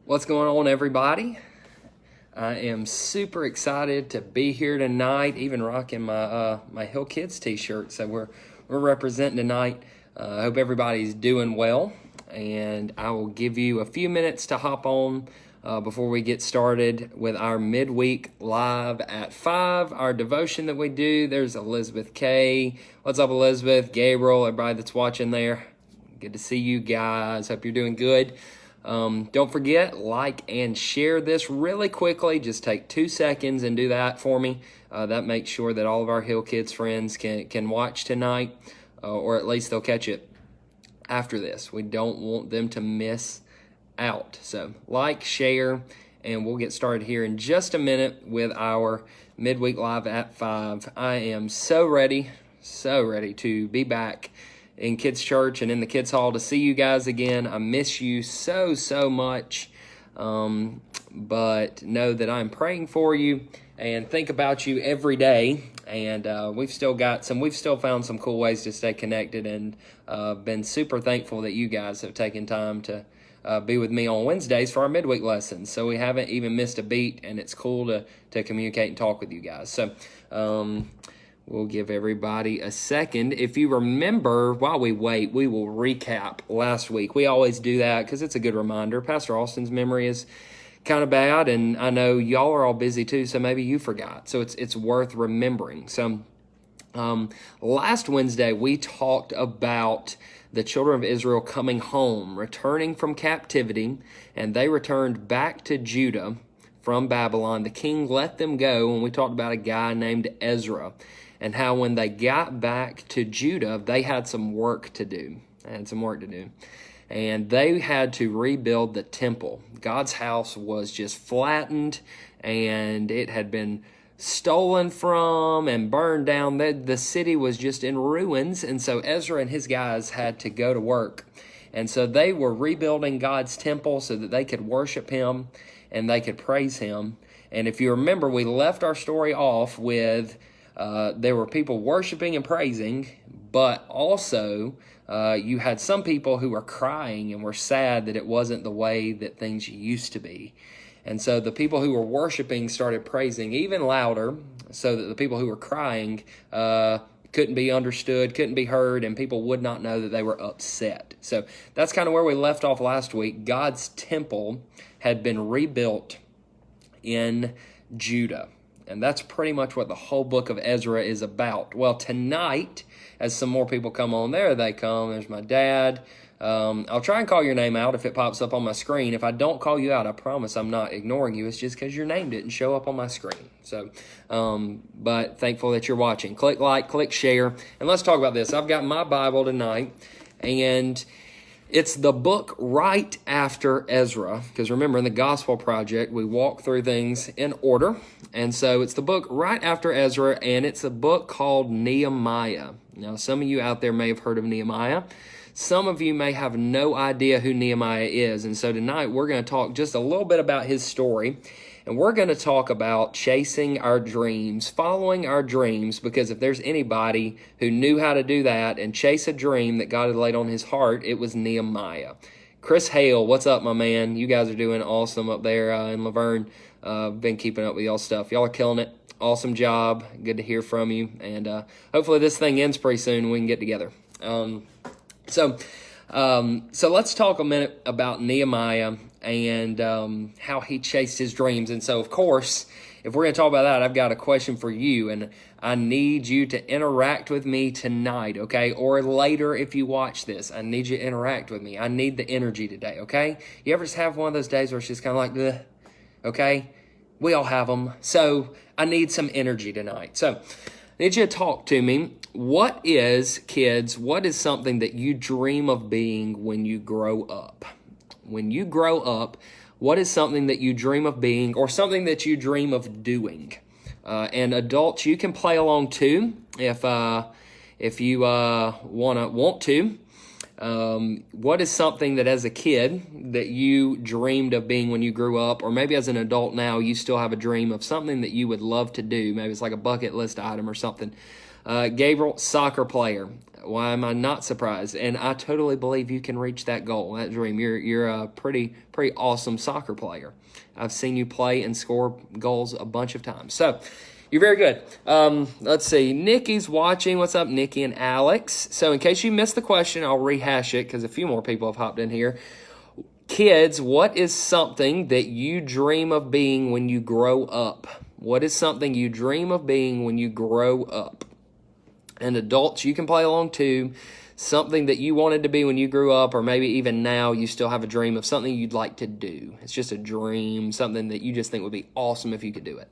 What's going on, everybody? I am super excited to be here tonight, even rocking my Hill Kids t-shirt. So we're representing tonight. I hope everybody's doing well, and I will give you a few minutes to hop on before we get started with our midweek live at 5, our devotion that we do. There's Elizabeth K. What's up, Elizabeth? Gabriel, everybody that's watching there. Good to see you guys. Hope you're doing good. Don't forget, like and share this really quickly. Just take 2 seconds and do that for me. That makes sure that all of our Hill Kids friends can watch tonight, or at least they'll catch it after this. We don't want them to miss out. So like, share, and we'll get started here in just a minute with our midweek live at 5. I am so ready to be back in kids church and in the kids hall to see you guys again. I miss you so much, but know that I'm praying for you and think about you every day. And we've still found some cool ways to stay connected, and been super thankful that you guys have taken time to be with me on Wednesdays for our midweek lessons. So we haven't even missed a beat, and it's cool to communicate and talk with you guys. So we'll give everybody a second. If you remember, while we wait, we will recap last week. We always do that because it's a good reminder. Pastor Austin's memory is kind of bad, and I know y'all are all busy too, so maybe you forgot. So it's worth remembering. So last Wednesday, we talked about the children of Israel coming home, returning from captivity, and they returned back to Judah from Babylon. The king let them go, and we talked about a guy named Ezra, and how when they got back to Judah, they had some work to do. And they had to rebuild the temple. God's house was just flattened, and it had been stolen from and burned down. The city was just in ruins, and so Ezra and his guys had to go to work. And so they were rebuilding God's temple so that they could worship him and they could praise him. And if you remember, we left our story off with there were people worshiping and praising, but also you had some people who were crying and were sad that it wasn't the way that things used to be. And so the people who were worshiping started praising even louder, so that the people who were crying couldn't be understood, couldn't be heard, and people would not know that they were upset. So that's kind of where we left off last week. God's temple had been rebuilt in Judah. And that's pretty much what the whole book of Ezra is about. Well, tonight, as some more people come on, there they come. There's my dad. I'll try and call your name out if it pops up on my screen. If I don't call you out, I promise I'm not ignoring you. It's just because your name didn't show up on my screen. So, but thankful that you're watching. Click like, click share, and let's talk about this. I've got my Bible tonight, and it's the book right after Ezra, because remember, in the Gospel Project, we walk through things in order. And so it's the book right after Ezra, and it's a book called Nehemiah. Now, some of you out there may have heard of Nehemiah. Some of you may have no idea who Nehemiah is. And so tonight, we're going to talk just a little bit about his story. And we're going to talk about chasing our dreams, following our dreams, because if there's anybody who knew how to do that and chase a dream that God had laid on his heart, it was Nehemiah. Chris Hale, what's up, my man? You guys are doing awesome up there in Laverne. Been keeping up with y'all stuff. Y'all are killing it. Awesome job. Good to hear from you. And hopefully this thing ends pretty soon and we can get together. So let's talk a minute about Nehemiah and how he chased his dreams. And so, of course, if we're going to talk about that, I've got a question for you, and I need you to interact with me tonight, okay? Or later if you watch this, I need you to interact with me. I need the energy today, okay? You ever just have one of those days where it's just kind of like, ugh, okay? We all have them. So I need some energy tonight. So I need you to talk to me. What is something that you dream of being when you grow up? When you grow up, what is something that you dream of being, or something that you dream of doing? And adults, you can play along too if you want to. What is something that as a kid that you dreamed of being when you grew up, or maybe as an adult now, you still have a dream of something that you would love to do? Maybe it's like a bucket list item or something. Gabriel, soccer player. Why am I not surprised? And I totally believe you can reach that goal, that dream. You're a pretty awesome soccer player. I've seen you play and score goals a bunch of times. So you're very good. Let's see. Nikki's watching. What's up, Nikki and Alex? So in case you missed the question, I'll rehash it because a few more people have hopped in here. Kids, what is something that you dream of being when you grow up? What is something you dream of being when you grow up? And adults, you can play along too. Something that you wanted to be when you grew up, or maybe even now you still have a dream of something you'd like to do. It's just a dream, something that you just think would be awesome if you could do it.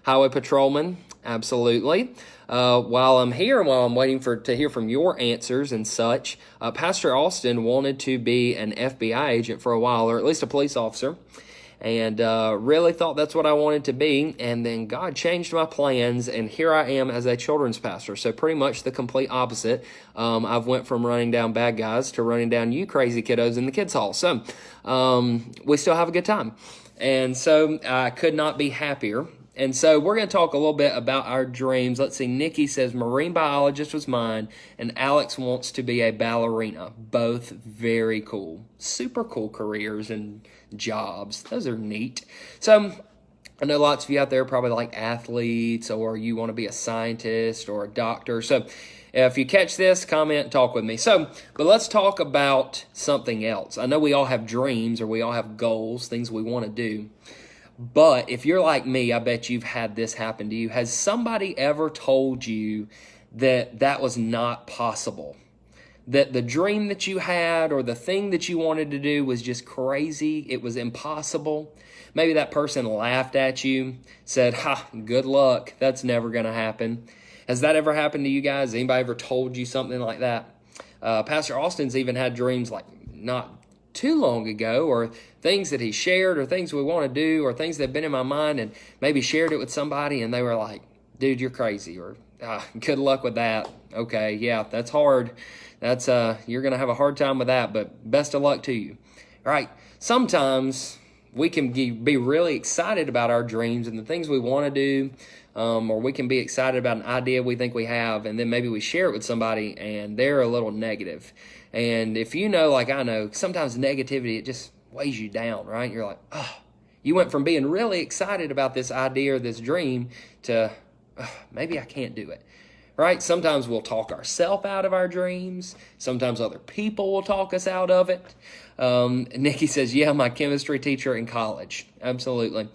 Highway patrolman, absolutely. While I'm here and while I'm waiting to hear from your answers and such, Pastor Austin wanted to be an FBI agent for a while, or at least a police officer, and really thought that's what I wanted to be, and then God changed my plans, and here I am as a children's pastor, so pretty much the complete opposite. I've went from running down bad guys to running down you crazy kiddos in the kids' hall, so we still have a good time, and so I could not be happier. And so we're going to talk a little bit about our dreams. Let's see, Nikki says marine biologist was mine, and Alex wants to be a ballerina. Both very cool. Super cool careers and jobs. Those are neat. So I know lots of you out there probably like athletes, or you want to be a scientist or a doctor. So if you catch this, comment and talk with me. But let's talk about something else. I know we all have dreams, or we all have goals, things we want to do. But if you're like me, I bet you've had this happen to you. Has somebody ever told you that was not possible? That the dream that you had or the thing that you wanted to do was just crazy? It was impossible? Maybe that person laughed at you, said, good luck. That's never going to happen. Has that ever happened to you guys? Anybody ever told you something like that? Pastor Austin's even had dreams like not too long ago, or things that he shared, or things we want to do, or things that have been in my mind, and maybe shared it with somebody and they were like, dude, you're crazy, or good luck with that. Okay, yeah, that's hard. That's you're gonna have a hard time with that, but best of luck to you. All right, sometimes we can be really excited about our dreams and the things we want to do, or we can be excited about an idea we think we have, and then maybe we share it with somebody and they're a little negative. And if you know, like I know, sometimes negativity, it just weighs you down, right? You're like, you went from being really excited about this idea or this dream to maybe I can't do it, right? Sometimes we'll talk ourselves out of our dreams. Sometimes other people will talk us out of it. Nikki says, yeah, my chemistry teacher in college. Absolutely.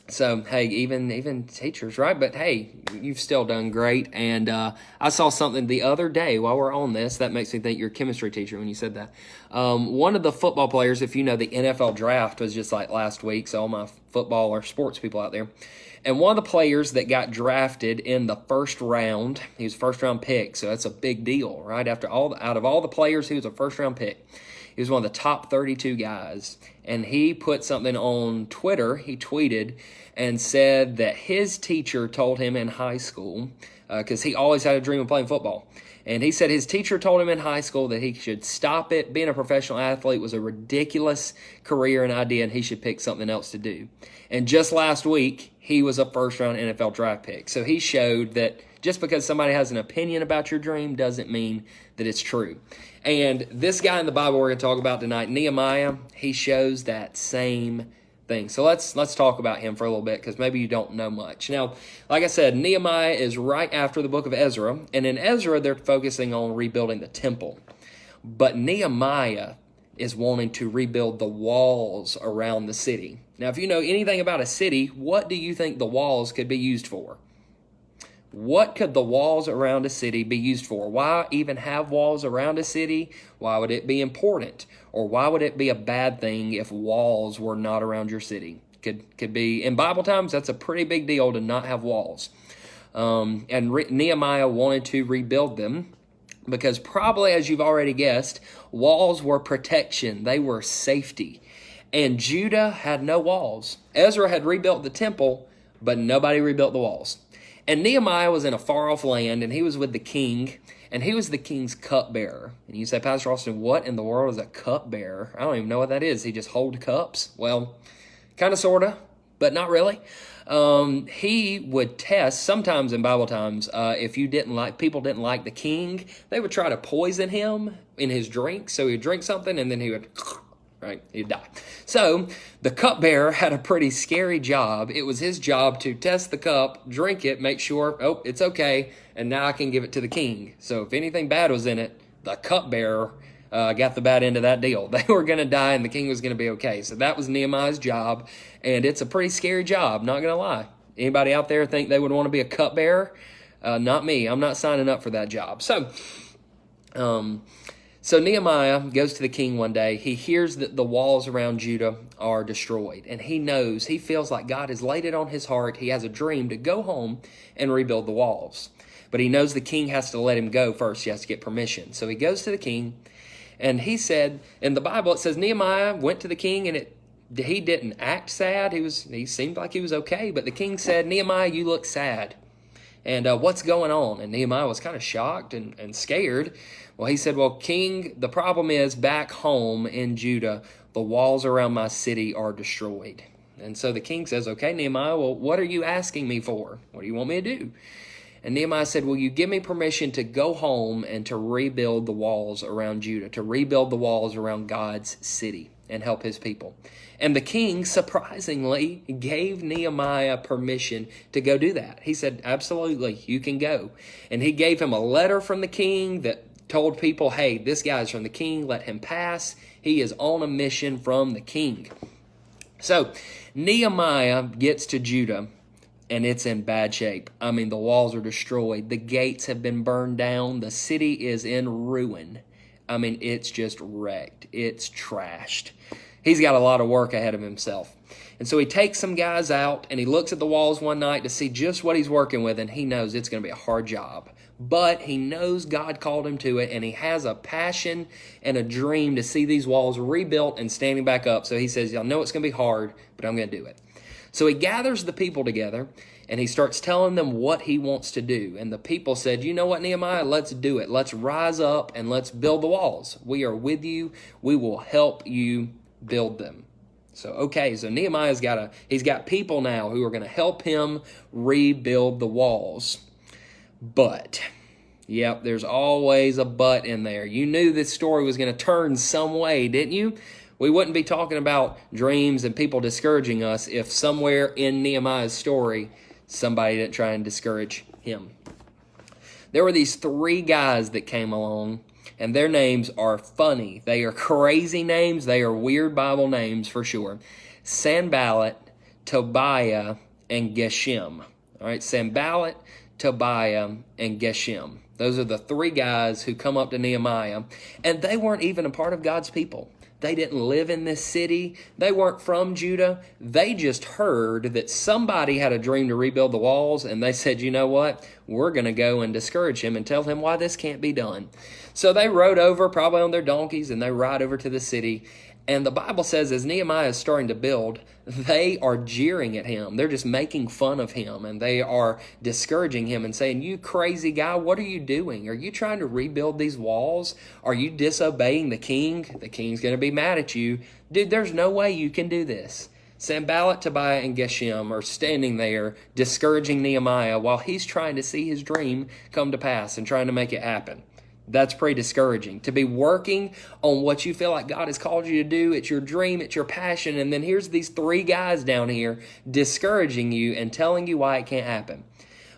So, hey, even teachers, right? But, hey, you've still done great. And I saw something the other day while we're on this. That makes me think you're a chemistry teacher when you said that. One of the football players, if you know, the NFL draft was just like last week. So all my football or sports people out there. And one of the players that got drafted in the first round, he was a first-round pick. So that's a big deal, right? Out of all the players, he was a first-round pick. He was one of the top 32 guys, and he put something on Twitter. He tweeted and said that his teacher told him in high school, because he always had a dream of playing football, and he said his teacher told him in high school that he should stop it. Being a professional athlete was a ridiculous career and idea, and he should pick something else to do. And just last week, he was a first-round NFL draft pick. So he showed that just because somebody has an opinion about your dream doesn't mean that it's true. And this guy in the Bible we're going to talk about tonight, Nehemiah, he shows that same thing. So let's talk about him for a little bit, because maybe you don't know much. Now, like I said, Nehemiah is right after the book of Ezra. And in Ezra, they're focusing on rebuilding the temple. But Nehemiah is wanting to rebuild the walls around the city. Now, if you know anything about a city, what do you think the walls could be used for? What could the walls around a city be used for? Why even have walls around a city? Why would it be important? Or why would it be a bad thing if walls were not around your city? Could be, in Bible times, that's a pretty big deal to not have walls. Nehemiah wanted to rebuild them because probably, as you've already guessed, walls were protection. They were safety. And Judah had no walls. Ezra had rebuilt the temple, but nobody rebuilt the walls. And Nehemiah was in a far-off land, and he was with the king, and he was the king's cupbearer. And you say, Pastor Austin, what in the world is a cupbearer? I don't even know what that is. He just hold cups? Well, kind of, sort of. but not really. He would test sometimes in Bible times. If people didn't like the king, they would try to poison him in his drink. So he'd drink something and then he would, right, he'd die. So the cupbearer had a pretty scary job. It was his job to test the cup, drink it, make sure, oh, it's okay, and now I can give it to the king. So if anything bad was in it, the cupbearer got the bad end of that deal. They were going to die and the king was going to be okay. So that was Nehemiah's job, and it's a pretty scary job, not going to lie. Anybody out there think they would want to be a cupbearer? Not me. I'm not signing up for that job. So Nehemiah goes to the king one day. He hears that the walls around Judah are destroyed, and he feels like God has laid it on his heart. He has a dream to go home and rebuild the walls. But he knows the king has to let him go first. He has to get permission. So he goes to the king. And he said, in the Bible, it says Nehemiah went to the king, and he didn't act sad. He seemed like he was okay. But the king said, Nehemiah, you look sad. And what's going on? And Nehemiah was kind of shocked and scared. Well, he said, well, king, the problem is back home in Judah, the walls around my city are destroyed. And so the king says, okay, Nehemiah, well, what are you asking me for? What do you want me to do? And Nehemiah said, will you give me permission to go home and to rebuild the walls around Judah, to rebuild the walls around God's city and help his people? And the king, surprisingly, gave Nehemiah permission to go do that. He said, absolutely, you can go. And he gave him a letter from the king that told people, hey, this guy's from the king, let him pass. He is on a mission from the king. So Nehemiah gets to Judah, and it's in bad shape. I mean, the walls are destroyed. The gates have been burned down. The city is in ruin. I mean, it's just wrecked. It's trashed. He's got a lot of work ahead of himself. And so he takes some guys out, and he looks at the walls one night to see just what he's working with, and he knows it's going to be a hard job. But he knows God called him to it, and he has a passion and a dream to see these walls rebuilt and standing back up. So he says, I know it's going to be hard, but I'm going to do it. So he gathers the people together, and he starts telling them what he wants to do. And the people said, you know what, Nehemiah, let's do it. Let's rise up and let's build the walls. We are with you. We will help you build them. So, okay, so Nehemiah's he's got people now who are going to help him rebuild the walls. But, yep, there's always a but in there. You knew this story was going to turn some way, didn't you? We wouldn't be talking about dreams and people discouraging us if somewhere in Nehemiah's story, somebody didn't try and discourage him. There were these 3 guys that came along, and their names are funny. They are crazy names. They are weird Bible names for sure. Sanballat, Tobiah, and Geshem. All right, Sanballat, Tobiah, and Geshem. Those are the 3 guys who come up to Nehemiah, and they weren't even a part of God's people. They didn't live in this city. They weren't from Judah. They just heard that somebody had a dream to rebuild the walls, and they said, you know what? We're going to go and discourage him and tell him why this can't be done. So they rode over, probably on their donkeys, and they ride over to the city. And the Bible says as Nehemiah is starting to build, they are jeering at him. They're just making fun of him, and they are discouraging him and saying, you crazy guy, what are you doing? Are you trying to rebuild these walls? Are you disobeying the king? The king's going to be mad at you. Dude, there's no way you can do this. Sanballat, Tobiah, and Geshem are standing there discouraging Nehemiah while he's trying to see his dream come to pass and trying to make it happen. That's pretty discouraging. To be working on what you feel like God has called you to do, it's your dream, it's your passion, and then here's these 3 guys down here discouraging you and telling you why it can't happen.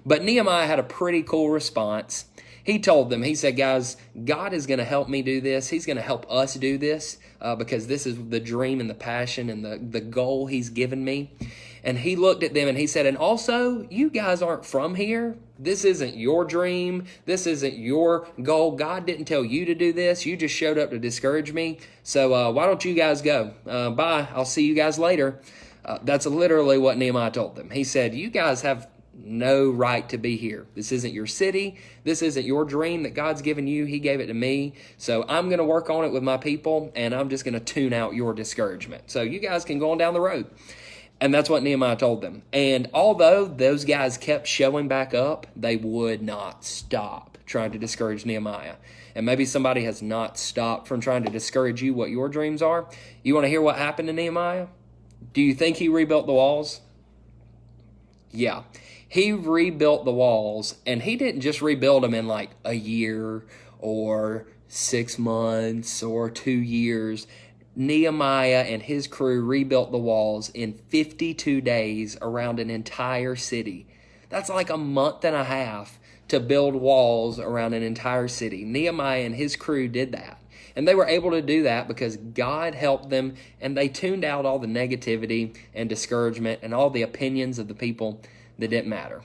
But Nehemiah had a pretty cool response. He told them, he said, guys, God is going to help me do this. He's going to help us do this because this is the dream and the passion and the goal he's given me. And he looked at them and he said, and also, you guys aren't from here. This isn't your dream. This isn't your goal. God didn't tell you to do this. You just showed up to discourage me. So why don't you guys go? Bye. I'll see you guys later. That's literally what Nehemiah told them. He said, you guys have no right to be here. This isn't your city. This isn't your dream that God's given you. He gave it to me. So I'm going to work on it with my people, and I'm just going to tune out your discouragement. So you guys can go on down the road. And that's what Nehemiah told them. And although those guys kept showing back up, they would not stop trying to discourage Nehemiah. And maybe somebody has not stopped from trying to discourage you what your dreams are. You want to hear what happened to Nehemiah? Do you think he rebuilt the walls? Yeah. He rebuilt the walls, and he didn't just rebuild them in like a year or 6 months or 2 years. Nehemiah and his crew rebuilt the walls in 52 days around an entire city. That's like a month and a half to build walls around an entire city. Nehemiah and his crew did that. And they were able to do that because God helped them, and they tuned out all the negativity and discouragement and all the opinions of the people that didn't matter.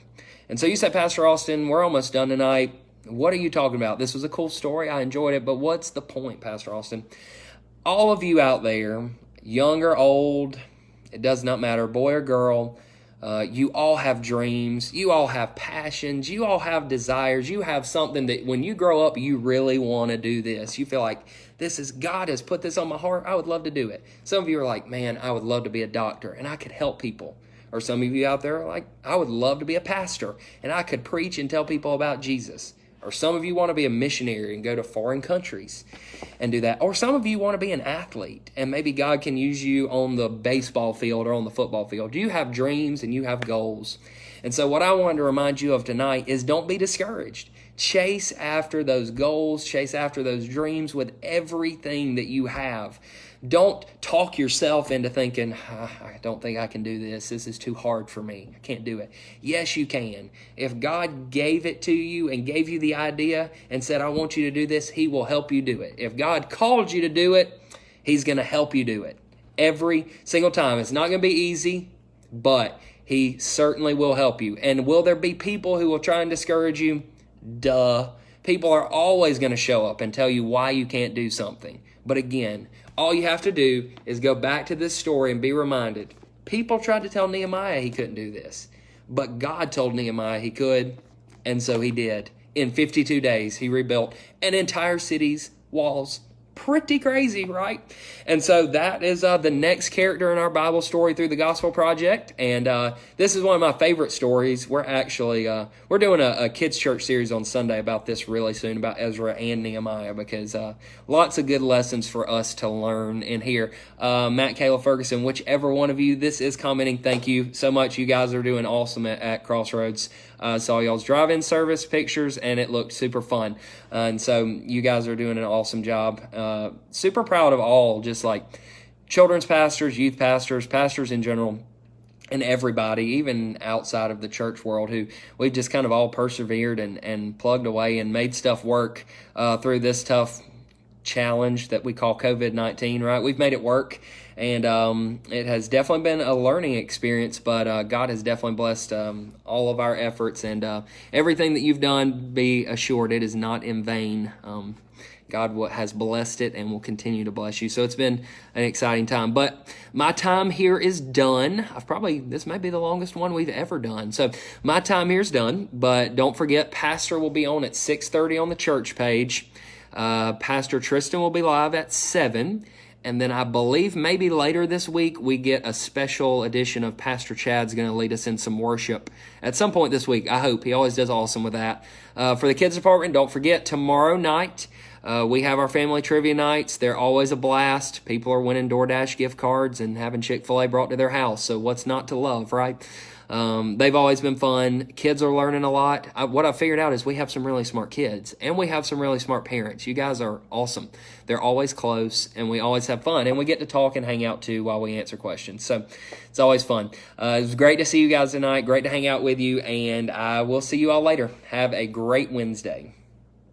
And so you say, Pastor Austin, we're almost done tonight. What are you talking about? This was a cool story. I enjoyed it. But what's the point, Pastor Austin? All of you out there, young or old, it does not matter, boy or girl, you all have dreams, you all have passions, you all have desires, you have something that when you grow up, you really want to do this. You feel like God has put this on my heart. I would love to do it. Some of you are like, man, I would love to be a doctor and I could help people. Or some of you out there are like, I would love to be a pastor and I could preach and tell people about Jesus. Or some of you want to be a missionary and go to foreign countries and do that. Or some of you want to be an athlete and maybe God can use you on the baseball field or on the football field. You have dreams and you have goals. And so what I wanted to remind you of tonight is don't be discouraged. Chase after those goals, chase after those dreams with everything that you have. Don't talk yourself into thinking, I don't think I can do this. This is too hard for me. I can't do it. Yes, you can. If God gave it to you and gave you the idea and said, I want you to do this, He will help you do it. If God called you to do it, He's going to help you do it. Every single time. It's not going to be easy, but He certainly will help you. And will there be people who will try and discourage you? Duh. People are always going to show up and tell you why you can't do something. But again, all you have to do is go back to this story and be reminded. People tried to tell Nehemiah he couldn't do this, but God told Nehemiah he could, and so he did. In 52 days, he rebuilt an entire city's walls. Pretty crazy, right? And so that is the next character in our Bible story through the Gospel Project. And this is one of my favorite stories. We're actually we're doing a kids church series on Sunday about this really soon, about Ezra and Nehemiah, because lots of good lessons for us to learn in here. Matt, Kayla, Ferguson, whichever one of you this is commenting, thank you so much. You guys are doing awesome at Crossroads. Saw y'all's drive-in service pictures, and it looked super fun. And so you guys are doing an awesome job. Super proud of all, just like children's pastors, youth pastors, pastors in general, and everybody, even outside of the church world, who we've just kind of all persevered and plugged away and made stuff work through this tough challenge that we call COVID-19, right? We've made it work. And it has definitely been a learning experience, but God has definitely blessed all of our efforts, and everything that you've done, be assured it is not in vain. God has blessed it and will continue to bless you. So it's been an exciting time. But my time here is done. This may be the longest one we've ever done. So my time here is done. But don't forget, Pastor will be on at 6:30 on the church page. Pastor Tristan will be live at 7. And then I believe maybe later this week we get a special edition of Pastor Chad's going to lead us in some worship at some point this week. I hope. He always does awesome with that. For the kids department, don't forget tomorrow night we have our family trivia nights. They're always a blast. People are winning DoorDash gift cards and having Chick-fil-A brought to their house. So what's not to love, right? They've always been fun. Kids are learning a lot. What I figured out is we have some really smart kids and we have some really smart parents. You guys are awesome. They're always close and we always have fun, and we get to talk and hang out too while we answer questions. So it's always fun. It was great to see you guys tonight. Great to hang out with you, and I will see you all later. Have a great Wednesday.